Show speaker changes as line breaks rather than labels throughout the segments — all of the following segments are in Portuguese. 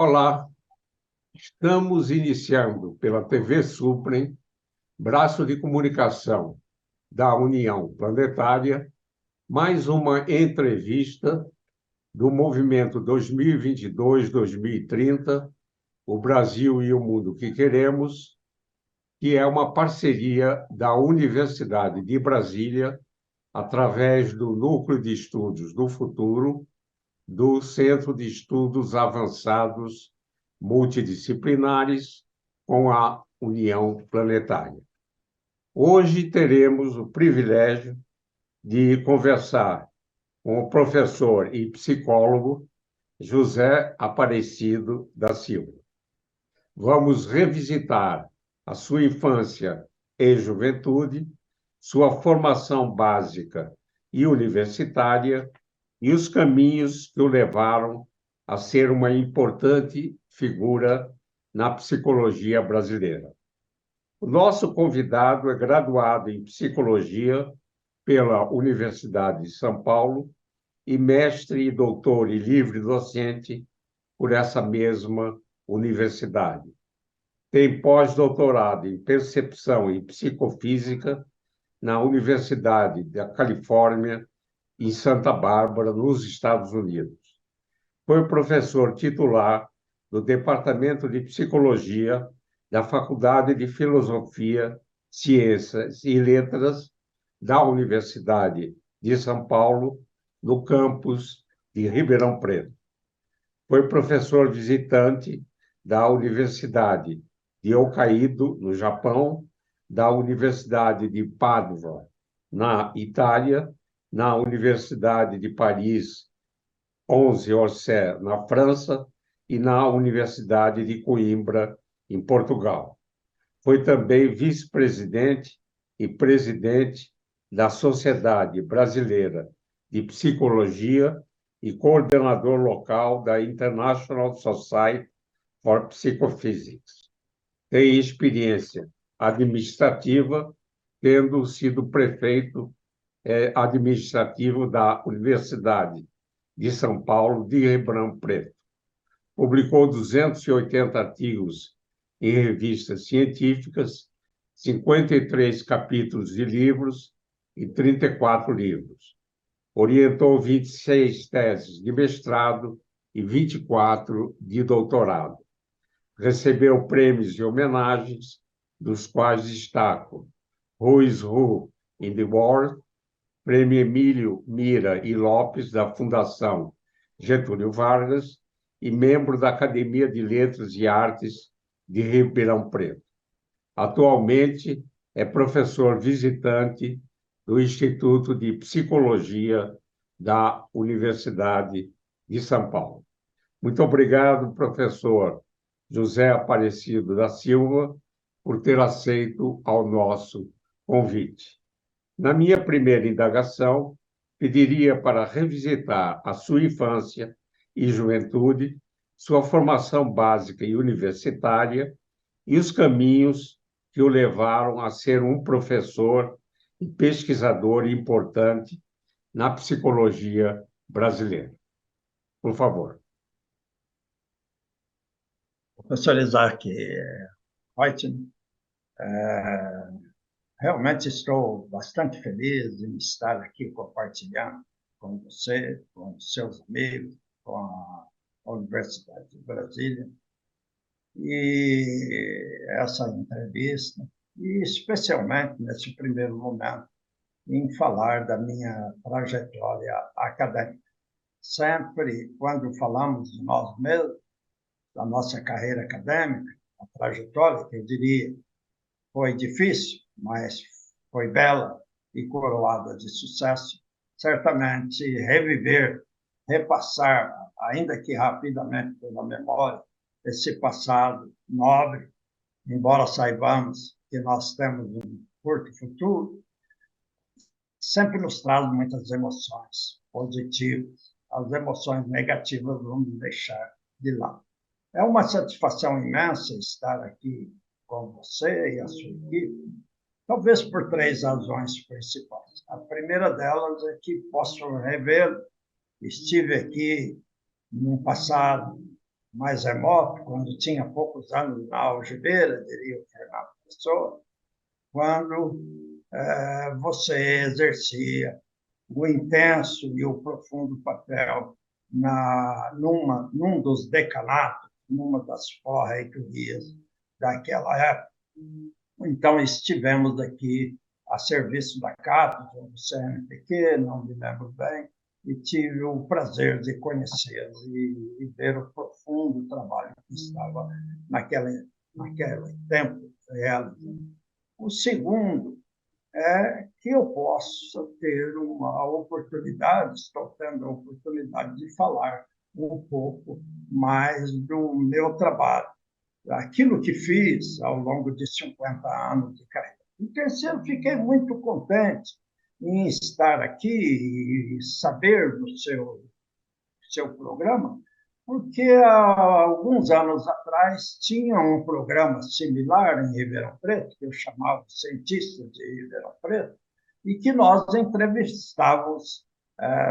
Olá, estamos iniciando pela TV Suprem, braço de comunicação da União Planetária, mais uma entrevista do movimento 2022-2030, o Brasil e o Mundo que Queremos, que é uma parceria da Universidade de Brasília, através do Núcleo de Estudos do Futuro, do Centro de Estudos Avançados Multidisciplinares com a União Planetária. Hoje teremos o privilégio de conversar com o professor e psicólogo José Aparecido da Silva. Vamos revisitar a sua infância e juventude, sua formação básica e universitária e os caminhos que o levaram a ser uma importante figura na psicologia brasileira. O nosso convidado é graduado em psicologia pela Universidade de São Paulo e mestre e doutor e livre-docente por essa mesma universidade. Tem pós-doutorado em percepção e psicofísica na Universidade da Califórnia, em Santa Bárbara, nos Estados Unidos. Foi professor titular do Departamento de Psicologia da Faculdade de Filosofia, Ciências e Letras da Universidade de São Paulo, no campus de Ribeirão Preto. Foi professor visitante da Universidade de Hokkaido, no Japão, da Universidade de Padua, na Itália, na Universidade de Paris, 11 Orsay, na França, e na Universidade de Coimbra, em Portugal. Foi também vice-presidente e presidente da Sociedade Brasileira de Psicologia e coordenador local da International Society for Psychophysics. Tem experiência administrativa, tendo sido prefeito administrativo da Universidade de São Paulo, de Ribeirão Preto. Publicou 280 artigos em revistas científicas, 53 capítulos de livros e 34 livros. Orientou 26 teses de mestrado e 24 de doutorado. Recebeu prêmios e homenagens, dos quais destaco Who is Who in the World, Prêmio Emílio Mira e Lopes, da Fundação Getúlio Vargas, e membro da Academia de Letras e Artes de Ribeirão Preto. Atualmente é professor visitante do Instituto de Psicologia da Universidade de São Paulo. Muito obrigado, professor José Aparecido da Silva, por ter aceito ao nosso convite. Na minha primeira indagação, pediria para revisitar a sua infância e juventude, sua formação básica e universitária e os caminhos que o levaram a ser um professor e pesquisador importante na psicologia brasileira. Por favor.
Professor Isaac Reutemann, realmente estou bastante feliz em estar aqui compartilhando com você, com seus amigos, com a Universidade de Brasília, e essa entrevista, e especialmente nesse primeiro momento, em falar da minha trajetória acadêmica. Sempre, quando falamos de nós mesmos, da nossa carreira acadêmica, a trajetória, que eu diria, foi difícil, mas foi bela e coroada de sucesso. Certamente, reviver, repassar, ainda que rapidamente pela memória, esse passado nobre, embora saibamos que nós temos um curto futuro, sempre nos traz muitas emoções positivas. As emoções negativas vamos deixar de lado. É uma satisfação imensa estar aqui com você e a sua equipe, talvez por 3 razões principais. A primeira delas é que posso rever, estive aqui no passado mais remoto, quando tinha poucos anos na algibeira, diria o Fernando Pessoa, quando você exercia o intenso e o profundo papel num dos decanatos, numa das pró-reitorias daquela época. Então, estivemos aqui a serviço da cátedra, do CNPq, não me lembro bem, e tive o prazer de conhecê-lo e ver o profundo trabalho que estava naquele tempo realizando. O segundo é que eu possa ter uma oportunidade, estou tendo a oportunidade de falar um pouco mais do meu trabalho, aquilo que fiz ao longo de 50 anos de carreira. Em terceiro, fiquei muito contente em estar aqui e saber do seu programa, porque há alguns anos atrás tinha um programa similar em Ribeirão Preto, que eu chamava Cientistas de Ribeirão Preto, e que nós entrevistávamos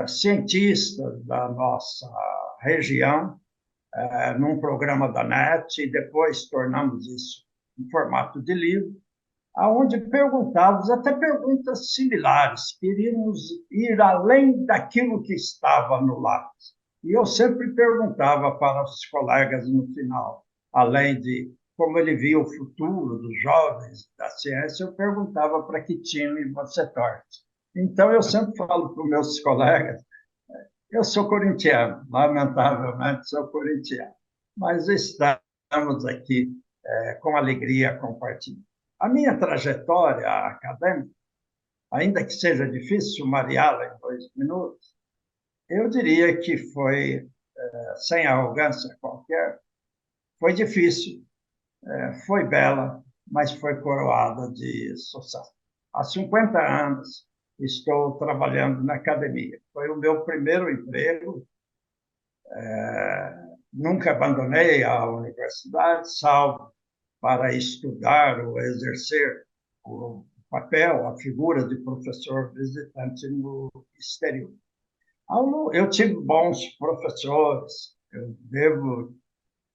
cientistas da nossa região num programa da NET, e depois tornamos isso em formato de livro, aonde perguntávamos até perguntas similares, queríamos ir além daquilo que estava no lápis. E eu sempre perguntava para os colegas no final, além de como ele via o futuro dos jovens da ciência, eu perguntava para que time você torce. Então, eu sempre falo para os meus colegas, eu sou corintiano, lamentavelmente sou corintiano, mas estamos aqui com alegria compartilhando. A minha trajetória acadêmica, ainda que seja difícil sumariá-la em 2 minutos, eu diria que foi, sem arrogância qualquer, foi difícil, foi bela, mas foi coroada de sucesso. Há 50 anos estou trabalhando na academia. Foi o meu primeiro emprego. Nunca abandonei a universidade, salvo para estudar ou exercer o papel, a figura de professor visitante no exterior. Eu tive bons professores, eu devo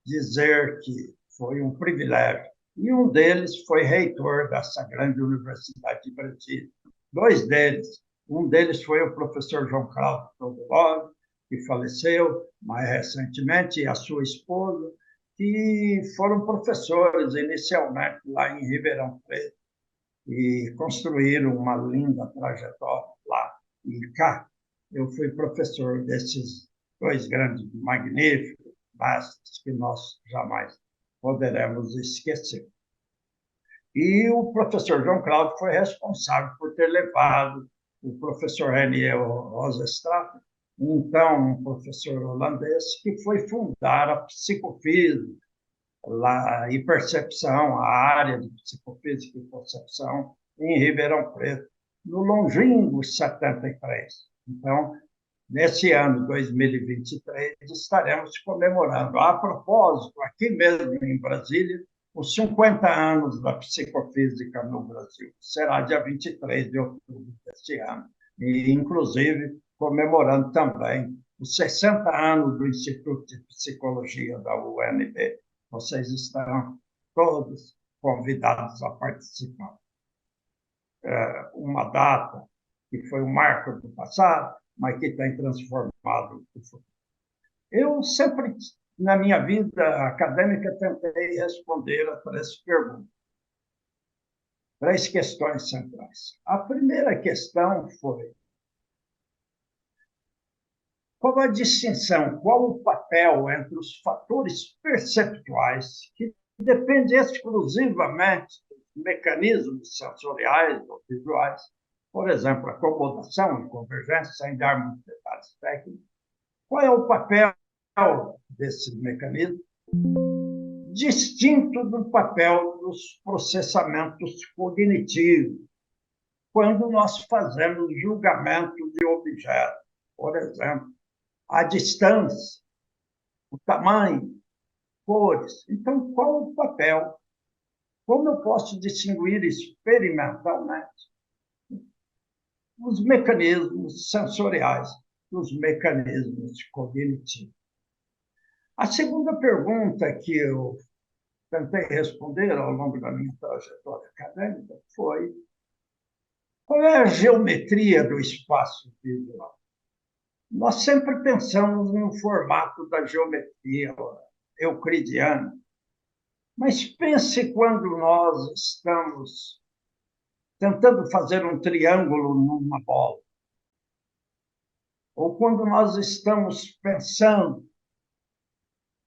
dizer que foi um privilégio. E um deles foi reitor dessa grande universidade de Brasília. 2 deles. Um deles foi o professor João Cláudio Todolov, que faleceu mais recentemente, e a sua esposa, que foram professores inicialmente lá em Ribeirão Preto e construíram uma linda trajetória lá e cá. Eu fui professor desses 2 grandes, magníficos mestres que nós jamais poderemos esquecer. E o professor João Cláudio foi responsável por ter levado o professor Renier Rosenstrater, então um professor holandês, que foi fundar a psicofísica lá, e percepção, a área de psicofísica e percepção em Ribeirão Preto, no longínquo 73. Então, nesse ano 2023, estaremos comemorando, a propósito, aqui mesmo em Brasília, os 50 anos da psicofísica no Brasil. Será dia 23 de outubro deste ano. E, inclusive, comemorando também os 60 anos do Instituto de Psicologia da UNB. Vocês estarão todos convidados a participar. Uma data que foi um marco do passado, mas que tem transformado o futuro. Eu sempre, na minha vida acadêmica, tentei responder a 3 perguntas, 3 questões centrais. A primeira questão foi: qual a distinção, qual o papel entre os fatores perceptuais, que dependem exclusivamente dos mecanismos sensoriais ou visuais, por exemplo, acomodação e convergência, sem dar muitos detalhes técnicos. Qual é o papel desses mecanismos, distinto do papel dos processamentos cognitivos, quando nós fazemos julgamento de objetos, por exemplo, a distância, o tamanho, cores. Então, qual o papel? Como eu posso distinguir experimentalmente os mecanismos sensoriais dos mecanismos cognitivos? A segunda pergunta que eu tentei responder ao longo da minha trajetória acadêmica foi: qual é a geometria do espaço visual? Nós sempre pensamos no formato da geometria euclidiana, mas pense quando nós estamos tentando fazer um triângulo numa bola, ou quando nós estamos pensando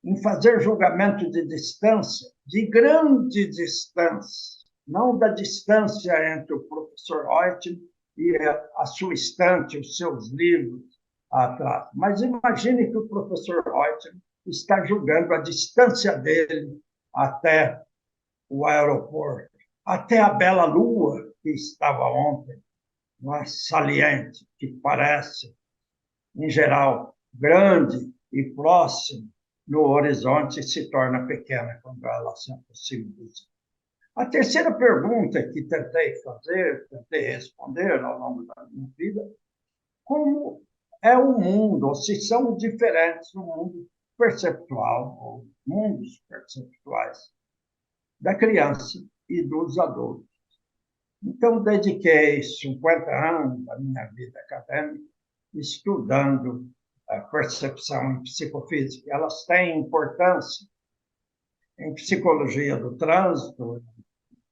em fazer julgamento de distância, de grande distância, não da distância entre o professor Reutemann e a sua estante, os seus livros atrás. Mas imagine que o professor Reutemann está julgando a distância dele até o aeroporto, até a bela lua que estava ontem, saliente, que parece, em geral, grande e próxima, no horizonte se torna pequena quando ela se aproxima do céu. A terceira pergunta que tentei responder ao longo da minha vida: como é o mundo, ou se são diferentes o mundo perceptual, ou mundos perceptuais, da criança e dos adultos. Então, dediquei 50 anos da minha vida acadêmica estudando a percepção em psicofísica. Elas têm importância em psicologia do trânsito,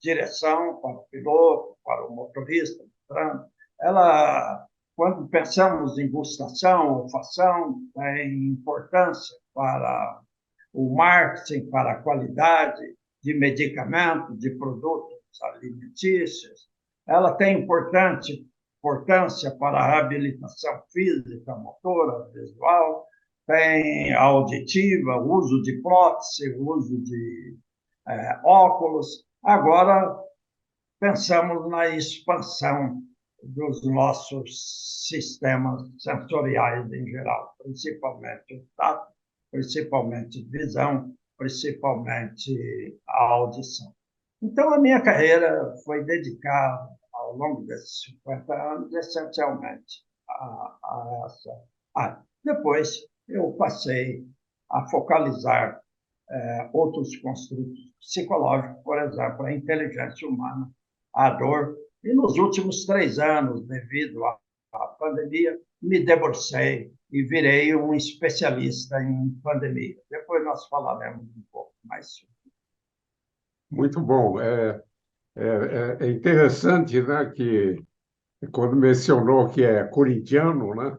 direção para o piloto, para o motorista do trânsito. Ela, quando pensamos em gustação, olfação, tem importância para o marketing, para a qualidade de medicamentos, de produtos alimentícios. Ela tem importância para a reabilitação física, motora, visual, tem auditiva, uso de prótese, uso de óculos. Agora, pensamos na expansão dos nossos sistemas sensoriais em geral, principalmente o tato, principalmente visão, principalmente a audição. Então, a minha carreira foi dedicada, ao longo desses 50 anos, essencialmente a essa área. Depois, eu passei a focalizar outros construtos psicológicos, por exemplo, a inteligência humana, a dor. E nos últimos 3 anos, devido à pandemia, me debrucei e virei um especialista em pandemia. Depois nós falaremos um pouco mais sobre.
Muito bom. É interessante, né, que quando mencionou que é corintiano, né,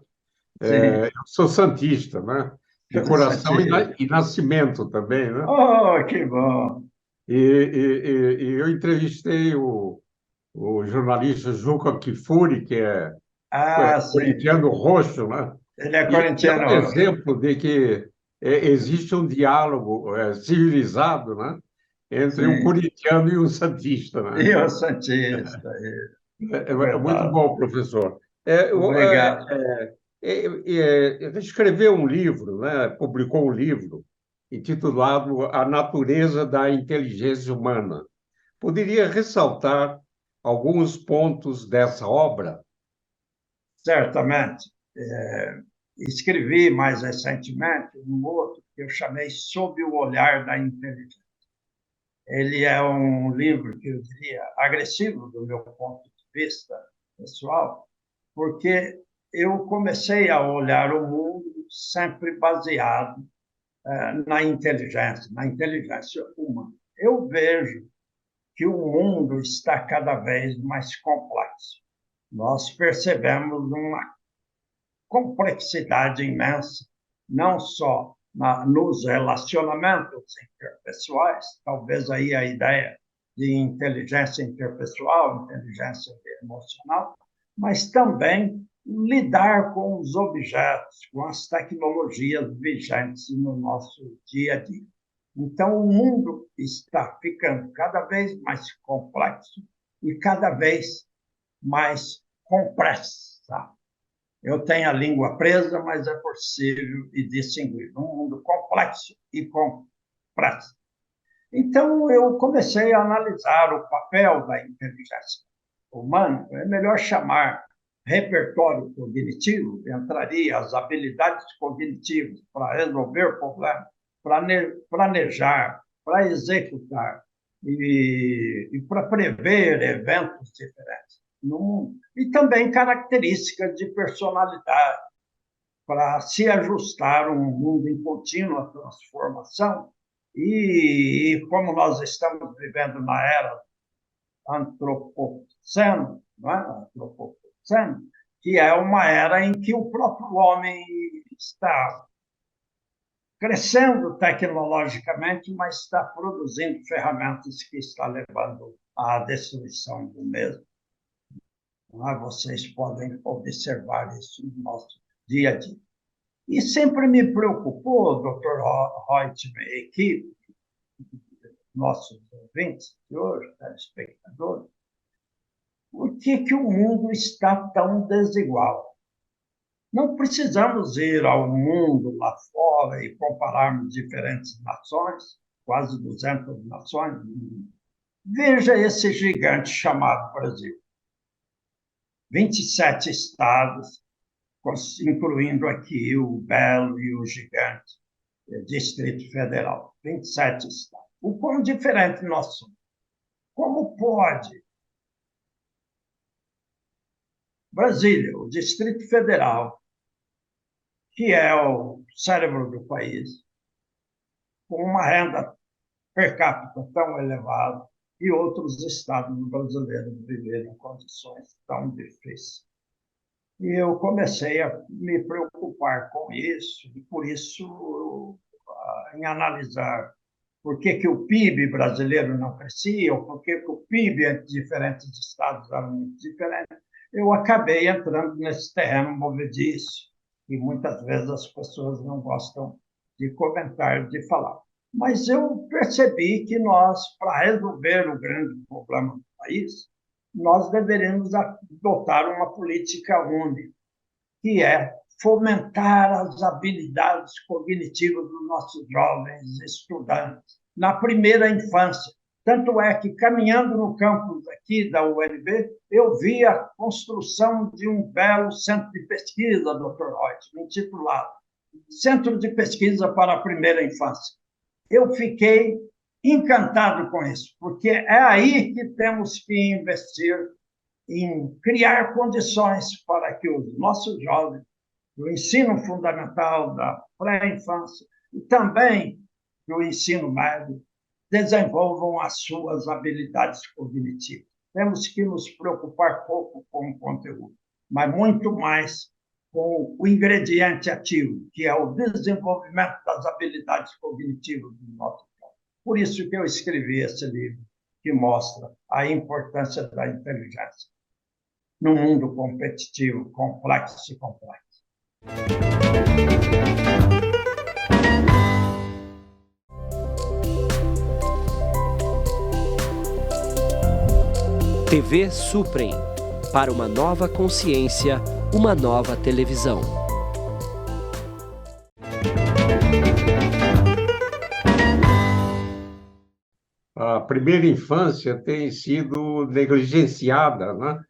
Sim,
eu sou santista, né, de coração
senti.
e nascimento também, né?
Oh, que bom!
E eu entrevistei o jornalista Juca Kfouri, que é
Ah, sim.
corintiano roxo, né?
Ele é
E é um
corintiano.
exemplo de que existe um diálogo civilizado, né, entre um
Sim.
corintiano e um santista, né?
E o santista,
É muito
verdade.
bom, professor. É,
Obrigado.
ele escreveu um livro, né? Publicou um livro intitulado A Natureza da Inteligência Humana. Poderia ressaltar alguns pontos dessa obra?
Certamente. Escrevi mais recentemente um outro que eu chamei Sob o Olhar da Inteligência. Ele é um livro que eu diria agressivo do meu ponto de vista pessoal, porque eu comecei a olhar o mundo sempre baseado na inteligência humana. Eu vejo que o mundo está cada vez mais complexo. Nós percebemos uma complexidade imensa, não só nos relacionamentos interpessoais, talvez aí a ideia de inteligência interpessoal, inteligência emocional, mas também lidar com os objetos, com as tecnologias vigentes no nosso dia a dia. Então, o mundo está ficando cada vez mais complexo e cada vez mais compresso. Eu tenho a língua presa, mas é possível e distinguir um mundo complexo e complexo. Então, eu comecei a analisar o papel da inteligência humana. É melhor chamar repertório cognitivo, entraria as habilidades cognitivas para resolver problemas, planejar, para executar e para prever eventos diferentes no mundo. E também características de personalidade, para se ajustar a um mundo em contínua transformação. E como nós estamos vivendo na era antropoceno, não é? Antropoceno, que é uma era em que o próprio homem está crescendo tecnologicamente, mas está produzindo ferramentas que estão levando à destruição do mesmo. Vocês podem observar isso no nosso dia a dia. E sempre me preocupou, doutor Reutemann e equipe, nossos ouvintes de hoje, telespectadores, por que o mundo está tão desigual? Não precisamos ir ao mundo lá fora e compararmos diferentes nações, quase 200 nações. Veja esse gigante chamado Brasil. 27 estados, incluindo aqui o belo e o gigante Distrito Federal. 27 estados. O quão diferente nós somos. Como pode Brasília, o Distrito Federal, que é o cérebro do país, com uma renda per capita tão elevada, e outros estados brasileiros viverem em condições tão difíceis. E eu comecei a me preocupar com isso, e por isso, em analisar por que o PIB brasileiro não crescia, ou por que o PIB entre diferentes estados era muito diferente, eu acabei entrando nesse terreno movediço, e muitas vezes as pessoas não gostam de comentar, de falar. Mas eu percebi que nós, para resolver o grande problema do país, nós deveríamos adotar uma política única, que é fomentar as habilidades cognitivas dos nossos jovens estudantes na primeira infância. Tanto é que, caminhando no campus aqui da UNB, eu vi a construção de um belo centro de pesquisa, Dr. Reutemann, intitulado Centro de Pesquisa para a Primeira Infância. Eu fiquei encantado com isso, porque é aí que temos que investir em criar condições para que os nossos jovens, do ensino fundamental, da pré-infância e também do ensino médio, desenvolvam as suas habilidades cognitivas. Temos que nos preocupar pouco com o conteúdo, mas muito mais com o ingrediente ativo, que é o desenvolvimento das habilidades cognitivas do nosso povo. Por isso que eu escrevi esse livro, que mostra a importância da inteligência num mundo competitivo, complexo e complexo.
TV Suprem. Para uma nova consciência, uma nova televisão.
A primeira infância tem sido negligenciada, né?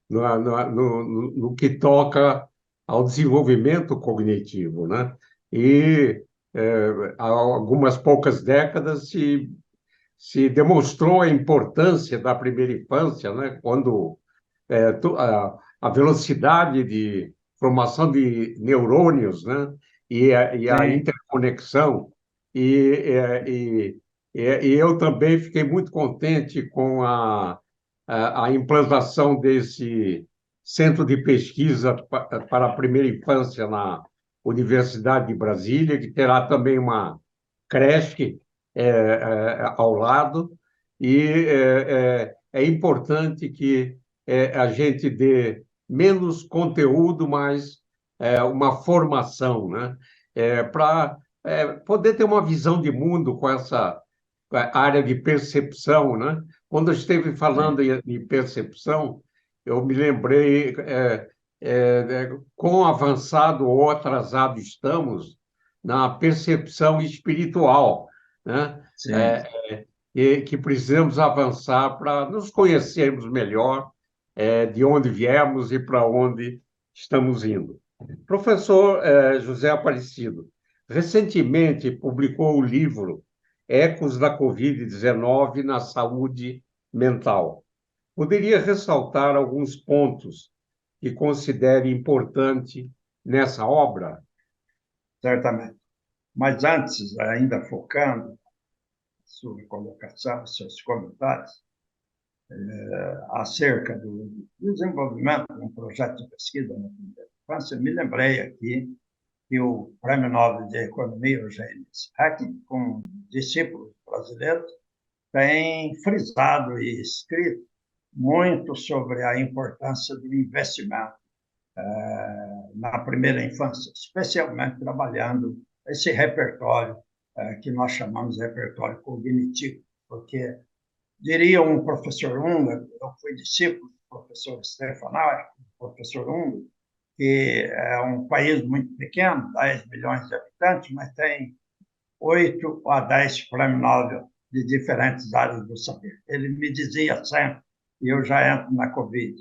No que toca ao desenvolvimento cognitivo, né? E há algumas poucas décadas se demonstrou a importância da primeira infância, né? Quando a velocidade de formação de neurônios, né? E a interconexão. E eu também fiquei muito contente com a implantação desse centro de pesquisa para a primeira infância na Universidade de Brasília, que terá também uma creche ao lado, e é importante que a gente dê menos conteúdo, mas uma formação, né? Para poder ter uma visão de mundo com essa área de percepção, né? Quando eu esteve falando em percepção, eu me lembrei quão avançado ou atrasado estamos na percepção espiritual, né? E que precisamos avançar para nos conhecermos melhor, de onde viemos e para onde estamos indo. Professor José Aparecido, recentemente publicou o livro Ecos da Covid-19 na Saúde Mental. Poderia ressaltar alguns pontos que considere importante nessa obra?
Certamente. Mas antes, ainda focando sua colocação, seus comentários, acerca do desenvolvimento de um projeto de pesquisa na primeira infância, me lembrei aqui que o Prêmio Nobel de Economia, Eugênio Hacking, com discípulos brasileiros, tem frisado e escrito muito sobre a importância do investimento na primeira infância, especialmente trabalhando esse repertório que nós chamamos de repertório cognitivo, porque, diria um professor húngaro, eu fui discípulo do professor Stefanáry, professor húngaro, que é um país muito pequeno, 10 milhões de habitantes, mas tem 8 a 10 prêmios Nobel de diferentes áreas do saber. Ele me dizia sempre, e eu já entro na Covid,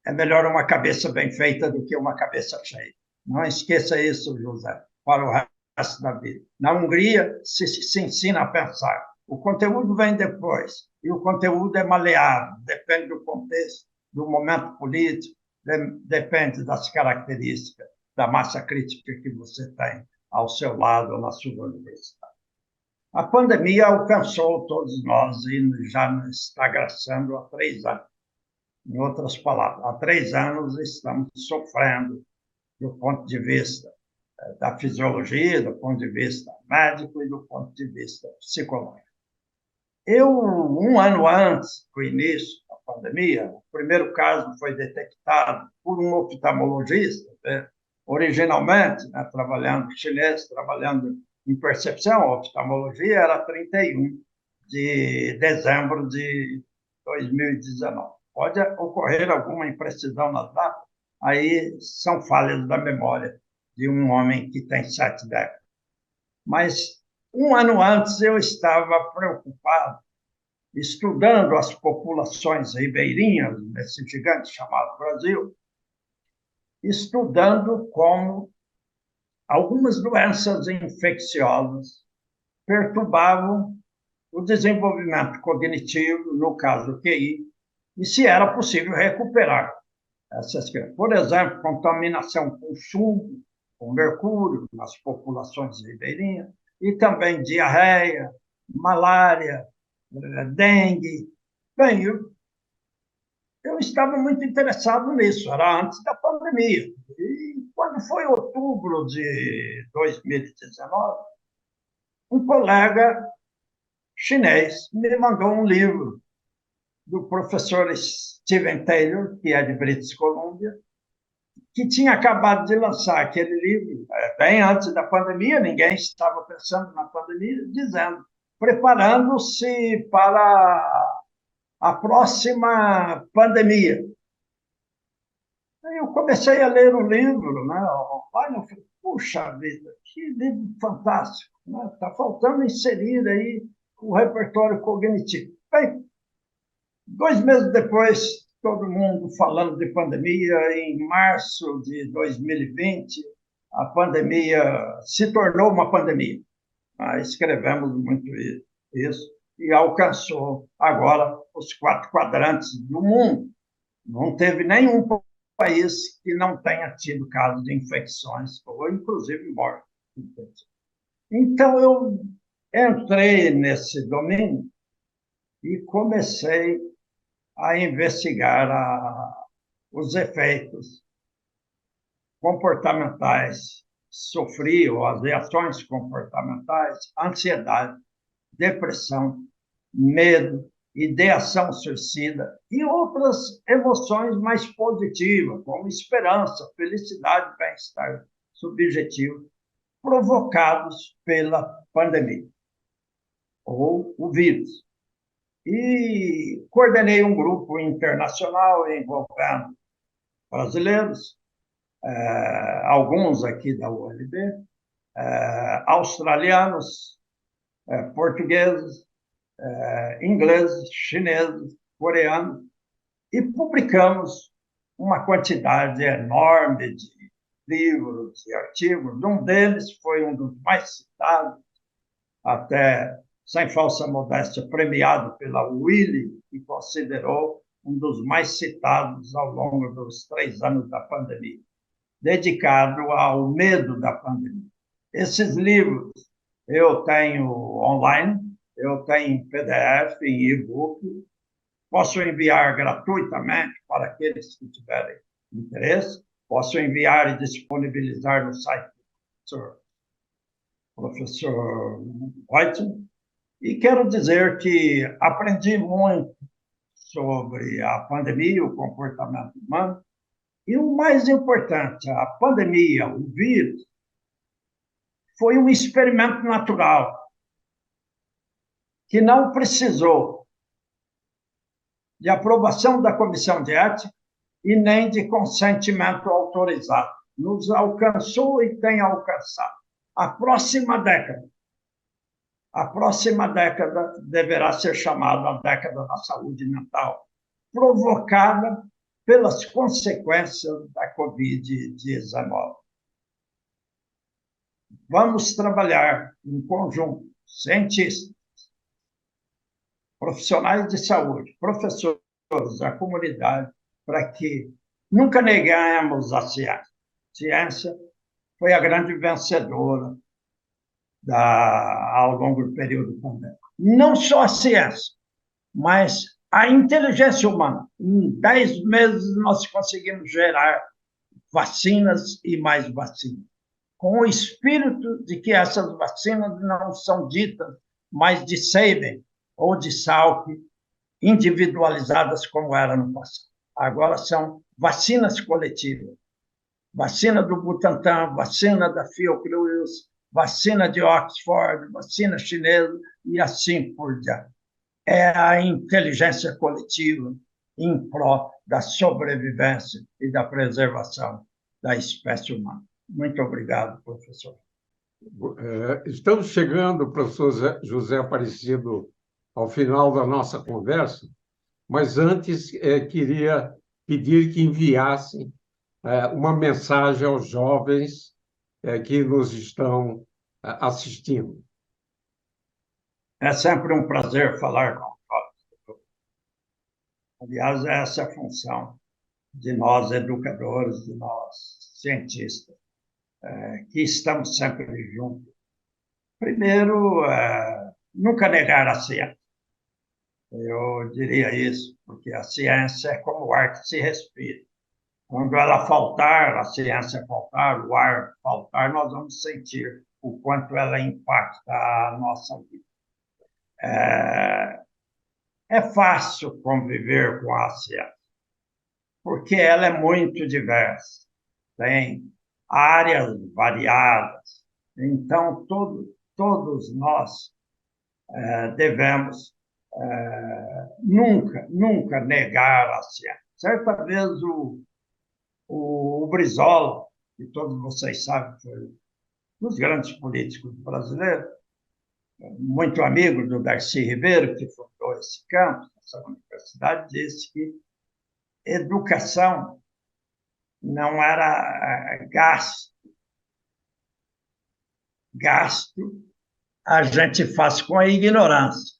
é melhor uma cabeça bem feita do que uma cabeça cheia. Não esqueça isso, José, para o resto da vida. Na Hungria, se ensina a pensar. O conteúdo vem depois, e o conteúdo é maleável, depende do contexto, do momento político, depende das características da massa crítica que você tem ao seu lado na sua universidade. A pandemia alcançou todos nós e já está graçando há 3 anos. Em outras palavras, há 3 anos estamos sofrendo do ponto de vista da fisiologia, do ponto de vista médico e do ponto de vista psicológico. Um ano antes do início da pandemia, o primeiro caso foi detectado por um oftalmologista, originalmente, trabalhando chinês, trabalhando em percepção, a oftalmologia era 31 de dezembro de 2019. Pode ocorrer alguma imprecisão nas datas, aí são falhas da memória de um homem que tem 7 décadas. Mas um ano antes eu estava preocupado, estudando as populações ribeirinhas desse gigante chamado Brasil, estudando como algumas doenças infecciosas perturbavam o desenvolvimento cognitivo, no caso do QI, e se era possível recuperar essas crianças. Por exemplo, contaminação com chumbo, com mercúrio nas populações ribeirinhas, e também diarreia, malária, dengue. Bem, eu estava muito interessado nisso, era antes da pandemia. E quando foi outubro de 2019, um colega chinês me mandou um livro do professor Steven Taylor, que é de British Columbia, que tinha acabado de lançar aquele livro, bem antes da pandemia, ninguém estava pensando na pandemia, dizendo, preparando-se para a próxima pandemia. Aí eu comecei a ler o livro, Olha, eu falei, puxa vida, que livro fantástico, Está faltando inserir aí o repertório cognitivo. Bem, 2 meses depois, todo mundo falando de pandemia, em março de 2020, a pandemia se tornou uma pandemia. Escrevemos muito isso e alcançou agora os 4 quadrantes do mundo. Não teve nenhum país que não tenha tido casos de infecções, ou inclusive morte. Então, eu entrei nesse domínio e comecei a investigar os efeitos comportamentais, sofri, ou as reações comportamentais, ansiedade, depressão, medo, ideação suicida e outras emoções mais positivas, como esperança, felicidade, bem-estar subjetivo, provocados pela pandemia ou o vírus. E coordenei um grupo internacional envolvendo brasileiros, alguns aqui da ULB, australianos, portugueses, ingleses, chineses, coreanos, e publicamos uma quantidade enorme de livros e artigos. Um deles foi um dos mais citados, até sem falsa modéstia, premiado pela Wiley, que considerou um dos mais citados ao longo dos 3 anos da pandemia, dedicado ao medo da pandemia. Esses livros eu tenho online, eu tenho em PDF, em e-book, posso enviar gratuitamente para aqueles que tiverem interesse, posso enviar e disponibilizar no site do professor Whiting. E quero dizer que aprendi muito sobre a pandemia, o comportamento humano, e o mais importante, a pandemia, o vírus, foi um experimento natural que não precisou de aprovação da Comissão de Ética e nem de consentimento autorizado. Nos alcançou e tem alcançado. A próxima década deverá ser chamada a década da saúde mental, provocada pelas consequências da Covid-19. Vamos trabalhar em conjunto, cientistas, profissionais de saúde, professores, a comunidade, para que nunca neguemos a ciência. A ciência foi a grande vencedora ao longo do período pandêmico. Não só a ciência, mas a inteligência humana. Em 10 meses, nós conseguimos gerar vacinas e mais vacinas, com o espírito de que essas vacinas não são ditas mais de Sabin ou de Salk, individualizadas como era no passado. Agora são vacinas coletivas. Vacina do Butantan, vacina da Fiocruz, vacina de Oxford, vacina chinesa e assim por diante. É a inteligência coletiva em prol da sobrevivência e da preservação da espécie humana. Muito obrigado, professor.
Estamos chegando, professor José Aparecido, ao final da nossa conversa, mas antes queria pedir que enviassem uma mensagem aos jovens que nos estão assistindo.
É sempre um prazer falar com os. Aliás, essa é a função de nós educadores, de nós cientistas, que estamos sempre juntos. Primeiro, nunca negar a ciência. Eu diria isso, porque a ciência é como o ar que se respira. Quando ela faltar, a ciência faltar, o ar faltar, nós vamos sentir o quanto ela impacta a nossa vida. É fácil conviver com a ciência, porque ela é muito diversa, tem áreas variadas. Então, todos nós devemos nunca negar a ciência. Certa vez, o Brizola, que todos vocês sabem, foi um dos grandes políticos brasileiros, muito amigo do Darcy Ribeiro, que fundou esse campus, essa universidade, disse que educação não era gasto. Gasto a gente faz com a ignorância.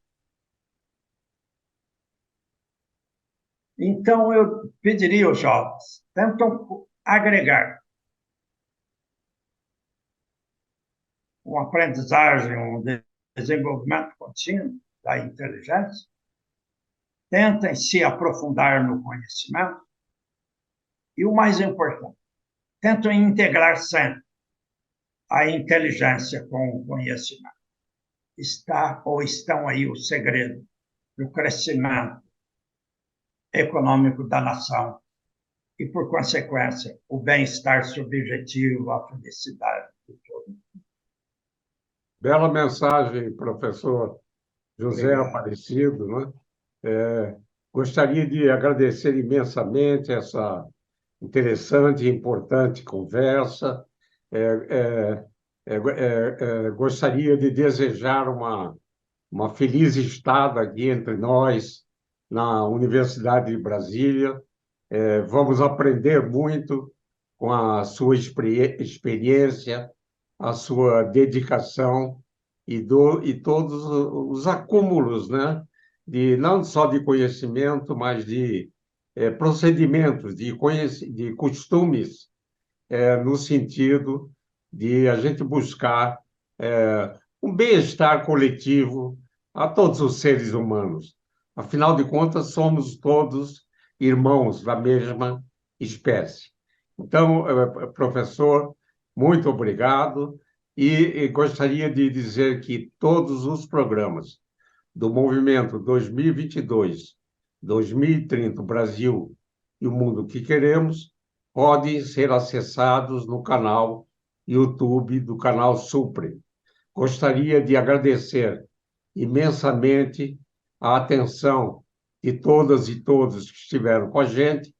Então, eu pediria aos jovens, tentam agregar uma aprendizagem, um desenvolvimento contínuo da inteligência, tentem se aprofundar no conhecimento e, o mais importante, tentem integrar sempre a inteligência com o conhecimento. Estão aí o segredo do crescimento econômico da nação e, por consequência, o bem-estar subjetivo, a felicidade de todos.
Bela mensagem, professor José Aparecido, né? Gostaria de agradecer imensamente essa interessante e importante conversa. Gostaria de desejar uma feliz estada aqui entre nós, na Universidade de Brasília. Vamos aprender muito com a sua experiência, a sua dedicação e todos os acúmulos, né? Não só de conhecimento, mas de procedimentos, de costumes, no sentido de a gente buscar um bem-estar coletivo a todos os seres humanos. Afinal de contas, somos todos irmãos da mesma espécie. Então, professor, muito obrigado e gostaria de dizer que todos os programas do Movimento 2022-2030, o Brasil e o Mundo que Queremos, podem ser acessados no canal YouTube do canal Supre. Gostaria de agradecer imensamente a atenção de todas e todos que estiveram com a gente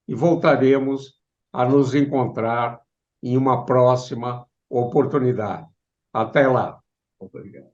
e voltaremos a nos encontrar em uma próxima oportunidade. Até lá.
Obrigado.